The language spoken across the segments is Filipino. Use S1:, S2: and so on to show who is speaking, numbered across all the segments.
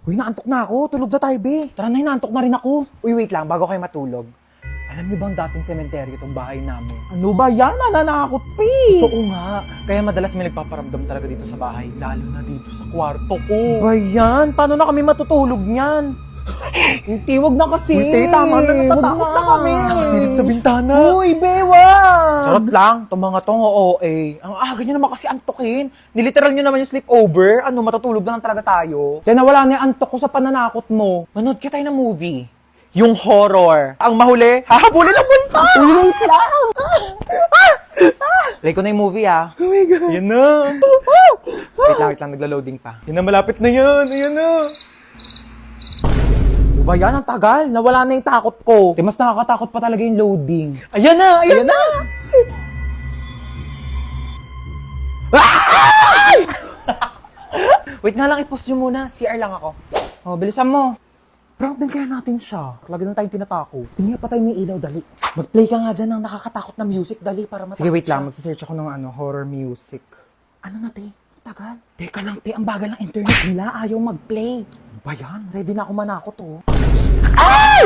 S1: Uy, naantok na ako. Tulog na tayo, be. Tara na, naantok na rin ako. Uy, wait lang, bago kayo matulog. Alam niyo bang dating sementeryo itong bahay namin? Ano ba yan? Nananakot, pe! Totoo nga. Kaya madalas may nagpaparamdam talaga dito sa bahay, lalo na dito sa kwarto ko. Ba yan? Paano na kami matutulog niyan? Hindi, wag na kasi. Uy, tama na, natatakot na kami. Nakasilip sa bintana. Uy, bewa! Charot lang, itong mga tong OA. Ang aga nyo naman kasi antokin. Niliteral nyo naman yung sleepover. Ano, matutulog na lang talaga tayo. Kaya nawala na yung antok ko sa pananakot mo. Manood ka tayo ng movie. Yung horror. Ang mahuli, hahabulin ang multo! Uy, wait lang! Play ko na yung movie, ah. Oh my God. Yan na. Wait lang, nagla-loading pa. Yan na, malapit na yan. Ayan na. Ba yan, ang tagal. Nawala na yung takot ko. Mas nakakatakot pa talaga yung loading. Ayan na! Ayan na! Wait nga lang, i-pause nyo muna. CR lang ako. Oh, bilisan mo. Prank din kaya natin siya. Lagi na tayong tinatako. Tingnan pa tayo may ilaw, dali. Mag-play ka nga dyan ng nakakatakot na music, dali, para matakot. Sige, wait lang. Magsisearch ako ng horror music. Ano na, te? Tagal. Teka lang, te. Ang bagal ng internet nila. Ayaw mag-play. Ba yan? Ready na ako manakot, oh. Ay!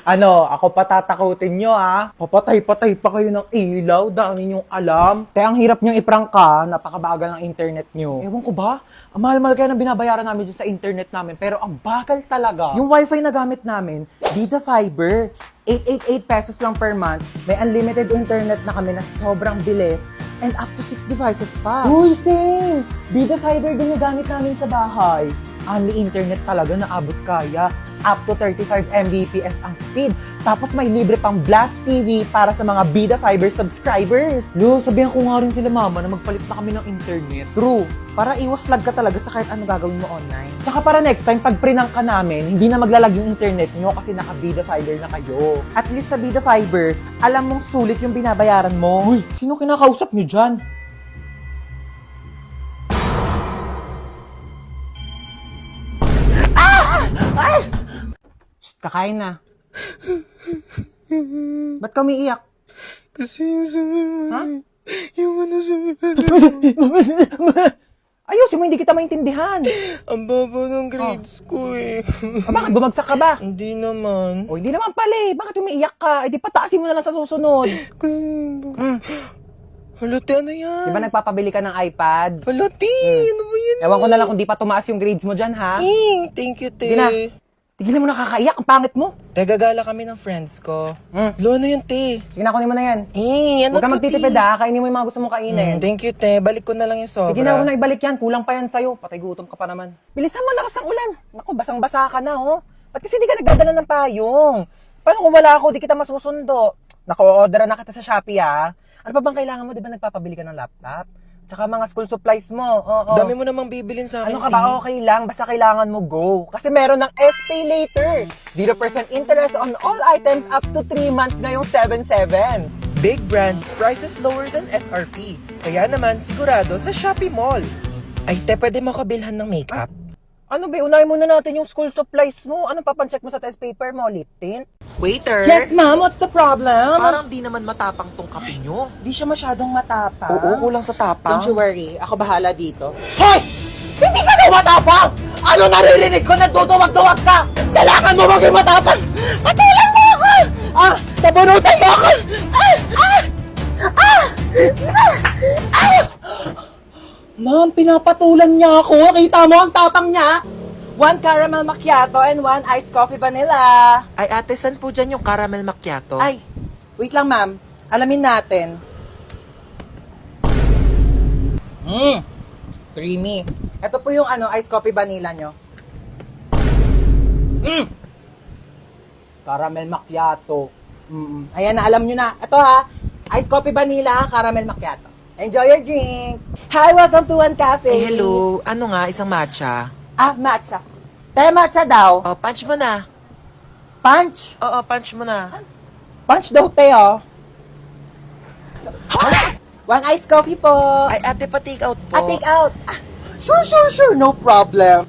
S1: Ano, ako patatakutin nyo, ah. Papatay-patay pa kayo ng ilaw. Dami nyong alam. Te, ang hirap nyong iprank ka. Napakabagal ng internet nyo. Ewan ko ba? Ang mahal-mahal kaya ng binabayaran namin dyan sa internet namin. Pero ang bagal talaga. Yung wifi na gamit namin, Vida Fiber. 888 pesos lang per month. May unlimited internet na kami na sobrang bilis. And up to 6 devices pa. Uy, sing! Vida Fiber din yung gamit namin sa bahay. Only internet talaga na abot kaya. Up to 35 Mbps ang speed. Tapos may libre pang Blast TV para sa mga Vida Fiber subscribers. Lo, sabihan ko nga rin sila mama na magpalit na kami ng internet. True. Para iwas lag ka talaga sa kahit ano gagawin mo online. Tsaka para next time, pag prinang ka namin, hindi na maglalag yung internet nyo kasi naka Vida Fiber na kayo. At least sa Vida Fiber, alam mong sulit yung binabayaran mo. Uy, sino kinakausap nyo dyan? Ay! Shh, kakain na. Ba't ka umiiyak?
S2: Kasi yung sa...
S1: Ha?
S2: Yung ano sa...
S1: Ayusin mo, hindi kita maintindihan.
S2: Ang baba ng grades ko eh.
S1: Bakit? Bumagsak ka ba?
S2: Hindi naman.
S1: O, hindi naman pala eh. Bakit umiiyak ka? Eh, di pataasin mo na lang sa susunod.
S2: Kasi... Hala, te, ano yan?
S1: Di ba nagpapabili ka ng iPad?
S2: Hala, te, ano ba yan?
S1: Ewan ko na lang kung di pa tumaas yung grades mo dyan, ha?
S2: Thank you, te.
S1: Sige na. Tigilan mo nakakaiyak. Ang pangit mo.
S2: Te, gagala kami ng friends ko. Lo, ano yan, te?
S1: Sige na, kunin mo na yan.
S2: Ano
S1: Huwag ka
S2: to,
S1: magtitipid,
S2: te?
S1: ha? Kainin mo yung mga gusto mong kainin.
S2: Thank you, te. Balik ko na lang yung sobra.
S1: Sige na, huwag na ibalik yan. Kulang pa yan sa'yo. Patay gutom ka pa naman. Bilisan mo, lakas ng ulan. Naku, basang-basa ka na, oh. Ba't kasi di ka nagdadala ng payong? Paano kung wala ako, di kita masusundo? Naku, order na kita sa Shopee, ha? Ano pa bang kailangan mo? Di ba nagpapabili ka ng laptop? Tsaka mga school supplies mo. Oo.
S2: Dami mo namang bibilin sa akin,
S1: Ano ka ba? Okay lang. Basta kailangan mo go. Kasi meron ng SPay later. 0% interest on all items up to 3 months ngayong 7/7.
S2: Big brands, prices lower than SRP. Kaya naman, sigurado sa Shopee Mall. Ay, te, pwede mo kabilhan ng makeup?
S1: Ano ba? Unahin muna natin yung school supplies mo. Anong papancheck mo sa test paper mo? Lip tint?
S2: Waiter!
S1: Yes, ma'am. What's the problem?
S2: Parang di naman matapang tong kape nyo.
S1: Di siya masyadong matapang.
S2: Oo, kulang sa tapang.
S1: Don't you worry. Ako bahala dito. Hoy! Hindi ka daw matapang! Ano naririnig ko? Nagduduwag-duwag ka! Kailangan mo maging matapang! Patulan mo ako! Sabunutan mo ako! Ma'am, pinapatulan niya ako. Kita mo ang tapang niya? 1 caramel macchiato and 1 iced coffee vanilla.
S2: Ay, ate, saan po dyan yung caramel macchiato?
S1: Ay, wait lang ma'am. Alamin natin. Creamy. Ito po yung iced coffee vanilla nyo. Caramel macchiato. Ayan na, alam nyo na. Ito ha, iced coffee vanilla, caramel macchiato. Enjoy your drink. Hi, welcome to One Cafe.
S2: Ay, hello. Ano nga, isang matcha?
S1: Matcha. Tayo matcha daw.
S2: Oh, punch mo na.
S1: Punch.
S2: Oo, punch mo na.
S1: Punch daw, Teo. One iced coffee po.
S2: Ay, ate, pa-take out po.
S1: Take out. Sure. No problem.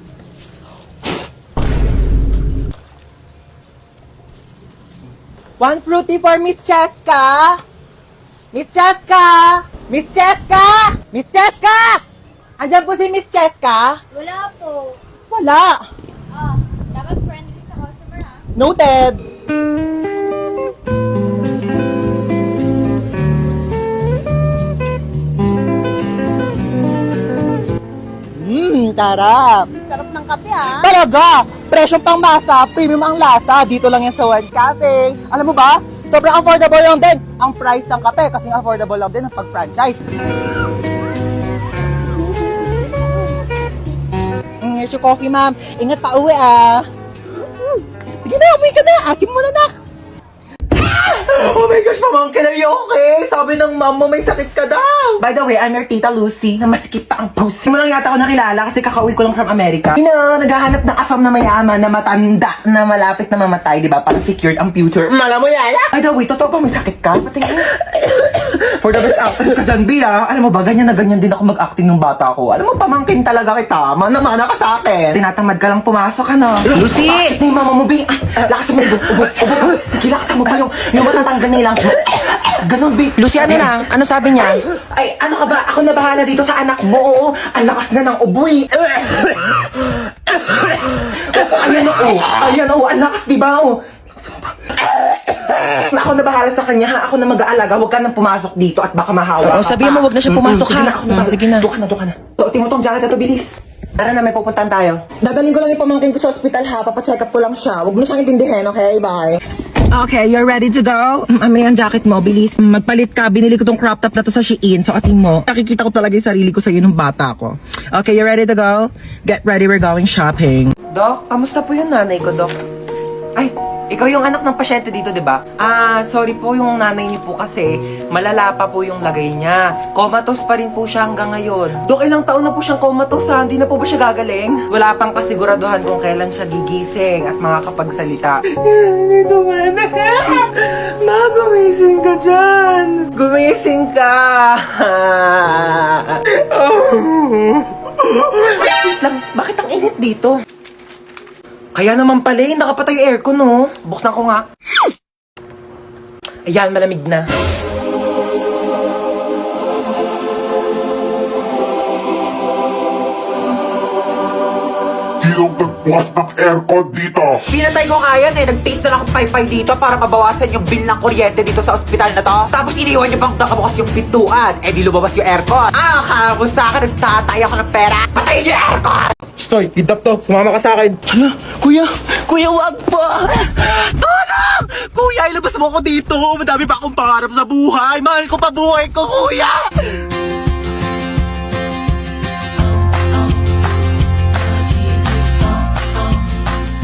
S1: One fruity for Miss Cheska. Miss Cheska! Miss Cheska! Miss Cheska! Andiyan po si Miss Cheska?
S3: Wala po.
S1: Wala.
S3: Noted! Tarap!
S4: Sarap ng kape ah.
S3: Talaga! Presyong pang masa, premium ang lasa. Dito lang yan sa One Cafe. Alam mo ba? Sobrang affordable lang din ang price ng kape kasi affordable lang din ang pag-franchise. Here's your coffee, ma'am. Ingat pa uwi, ah. Sige na, umuwi ka na. Asim mo na, nak.
S2: Oh my gosh, pamangkin, are you okay? Sabi ng mom mo may sakit ka daw. By the way, I'm your tita Lucy, na masikip pa ang pussy. Mo lang yata ako nakilala kasi kakauwi ko lang from America. Naghahanap ng afam na mayaman, na matanda, na malapit na mamatay, di ba? Para secured ang future. Mala mo yan, ah? By the way, totoo pa may sakit ka? Patingin. For the best actress ka dyan, Bia. Alam mo ba, ganyan na ganyan din ako mag-acting nung bata ko. Alam mo, pamangkin talaga kita. Mana-mana ka sa akin. Tinatamad ka lang pumasok, ano? Lucy! Bakit ni mama mo, Bia? Lakasan mo, ubo. Sige, lakasan mo pa yung matatanggal nilang. Ganon, Bia. Lucy, ano na? Ano sabi niya? Ay, ano ka ba? Ako na bahala dito sa anak mo. Oo, ang lakas na ng uboy. Ayan, ang lakas, di ba? Ako na bahala sa kanya, ha? Ako na mag-aalaga. Huwag ka nang pumasok dito at baka mahawa ka.
S3: sabihin mo, huwag na siya pumasok,
S2: Sige
S3: ha?
S2: na, ako na.
S3: Sige na.
S2: Doon ka na. Tuotin mo tong jacket na to, bilis. Tara na, may pupuntahan tayo. Dadaling ko lang yung pamangkin ko sa ospital, ha? Papacheck up ko lang siya. Huwag mo siyang intindihin, okay? Bye. Okay, you're ready to go? May ang jacket mo, bilis. Magpalit ka, binili ko tong crop top na to sa Shein. So, ating mo. Nakikita ko talaga yung sarili ko sa'yo nung bata ko. Okay, you ready to go? Get ready, we're going shopping. Doc, kamusta po yung nanay ko, Doc? Ay, ikaw yung anak ng pasyente dito, di ba? Sorry po, yung nanay niyo po kasi malala pa po yung lagay niya. Comatose pa rin po siya hanggang ngayon. Dok, ilang taon na po siyang comatose, ha? Hindi na po ba siya gagaling? Wala pang kasiguraduhan kung kailan siya gigising at makakapagsalita. Hindi ko man. Ma, gumising ka dyan. Gumising ka. Wait lang, bakit ang init dito? Kaya naman pala, nakapatay yung aircon, no? Buksan ko nga. Ayan, malamig na.
S5: Sinong nagbukas ng aircon dito?
S2: Pinatay ko nga yan eh. Nag-taste na lang akong paypay dito para mabawasan yung bill ng kuryente dito sa ospital na to. Tapos iniwan niyo pang nakabukas yung pintuan. Eh di lumabas yung aircon. Akala mo sa akin, nagtatay ako ng pera. Patayin niyo yung aircon!
S1: Stoy, kidnap to. Sumama ka sa akin.
S3: Hala, kuya, wag po.
S2: Tulong! Kuya, ilabas mo ako dito. Madami pa akong pangarap sa buhay. Mahal ko pa buhay ko, kuya!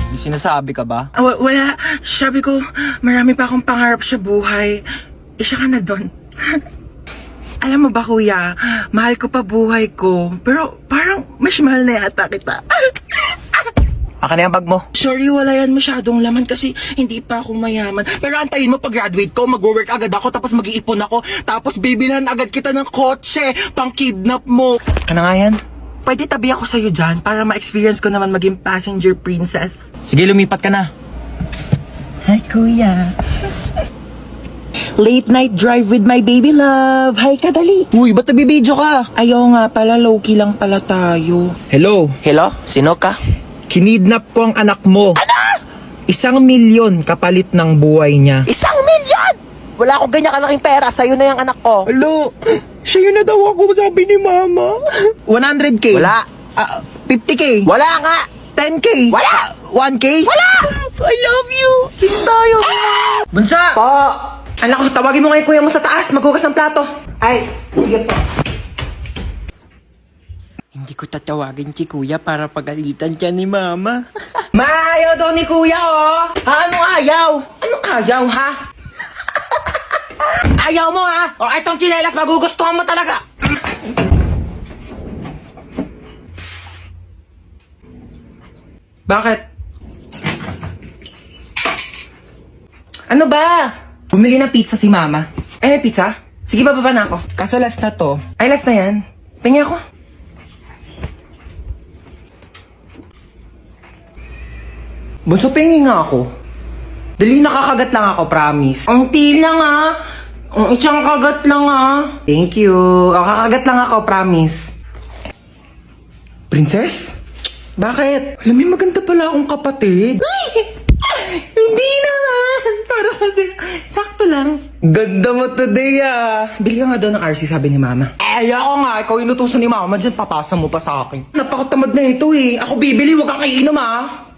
S1: May sinasabi ka ba?
S2: Wala. Sabi ko, marami pa akong pangarap sa buhay. Isa ka na doon. Alam mo ba, kuya, mahal ko pa buhay ko. Pero parang mas mahal na yata kita.
S1: Akin na yung bag mo.
S2: Sorry, wala yan masyadong laman kasi hindi pa ako mayaman. Pero antayin mo, pag-graduate ko, mag-work agad ako, tapos mag-iipon ako, tapos bibilhan agad kita ng kotse, pang-kidnap mo.
S1: Ano nga yan?
S2: Pwede tabi ako sa'yo dyan para ma-experience ko naman maging passenger princess.
S1: Sige, lumipat ka na.
S2: Hi, kuya. Late night drive with my baby love. Hi, kadali.
S1: Uy, ba't nagbibideo ka?
S2: Ayaw nga pala, low-key lang pala tayo.
S1: Hello?
S2: Hello? Sino ka?
S1: Kinidnap ko ang anak mo. Ano? 1,000,000 kapalit ng buhay niya.
S2: 1,000,000! Wala akong ganyan kalaking pera. Sa'yo na yung anak ko.
S1: Hello? Siya yun na daw ako, sabi ni mama. 100K?
S2: Wala.
S1: 50K?
S2: Wala nga.
S1: 10K?
S2: Wala.
S1: 1K?
S2: Wala!
S1: I love you!
S2: Kiss tayo.
S1: Bunsa!
S2: Po. Anak ko, tawagin mo nga yung kuya mo sa taas. Maghugas ng plato. Ay, sige po. Hindi ko tatawagin si kuya para pagalitan siya ni mama. Maayaw daw ni kuya, oh! Anong ayaw? Anong ayaw, ha? Ayaw mo, ha? O, itong tsinelas, magugustuhan mo talaga. Bakit? Ano ba? Bumili ng pizza si mama. Eh, pizza? Sige, bababa na ako. Kaso last na to. Ay, last na yan. Pingi ako. Bunso, pingi nga ako. Dali, nakakagat lang ako, promise. Ang lang, ha? Ang isang kagat lang, ha? Thank you. Kakagat lang ako, promise. Princess? Bakit? Alam mo, maganda pala akong kapatid. Hindi naman! Para kasi, sakto lang. Ganda mo today Bili ka nga daw ng RC, sabi ni mama.
S1: Ayoko nga, ikaw inutusan ni mama dyan, papasa mo pa sa akin.
S2: Napakatamad na ito Ako bibili, wag kang kainom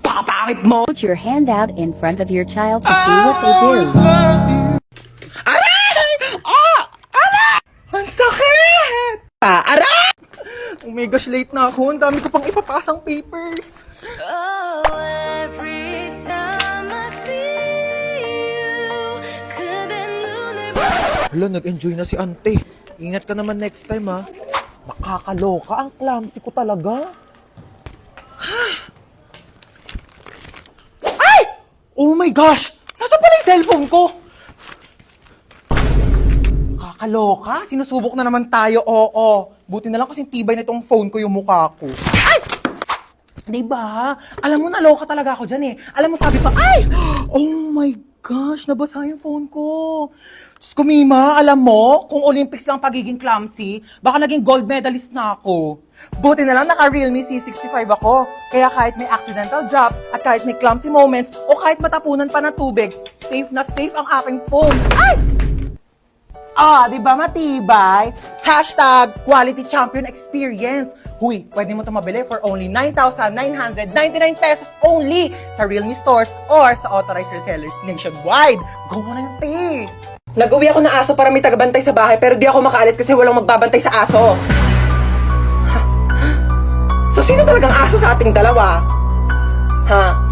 S1: Pakapangit mo!
S4: Put your hand out in front of your child to see what they do.
S2: Aray! Ang sakit! Aray!
S1: Oh my gosh, late na ako. Ang dami ko pang ipapasang papers.
S6: Oh, every time I see you, 그대 눈을
S3: Hala, nag-enjoy na si ante. Ingat ka naman next time, ha? Nakakaloka. Ang clumsy ko talaga. Ay! Oh my gosh! Nasaan pala yung cellphone ko? Kakaloka? Sinusubok na naman tayo, oo. Buti na lang kasi tibay na itong phone ko yung mukha ko. Ay! Diba? Alam mo, naloka talaga ako dyan Alam mo, sabi pa, ay! Oh my gosh, nabasa yung phone ko. Diyos ko, Mima, alam mo, kung Olympics lang pagiging clumsy, baka naging gold medalist na ako. Buti na lang naka-Realme C65 ako. Kaya kahit may accidental drops, at kahit may clumsy moments, o kahit matapunan pa ng tubig, safe na safe ang aking phone. Ay! Di ba matibay? Hashtag quality champion experience. Huy, pwede mo ito mabili for only 9,999 pesos only sa Realme stores or sa authorized resellers nationwide. Go mo na yung
S2: Nag-uwi ako ng aso para may tagabantay sa bahay pero di ako makaalis kasi walang magbabantay sa aso. So sino talagang aso sa ating dalawa? Ha?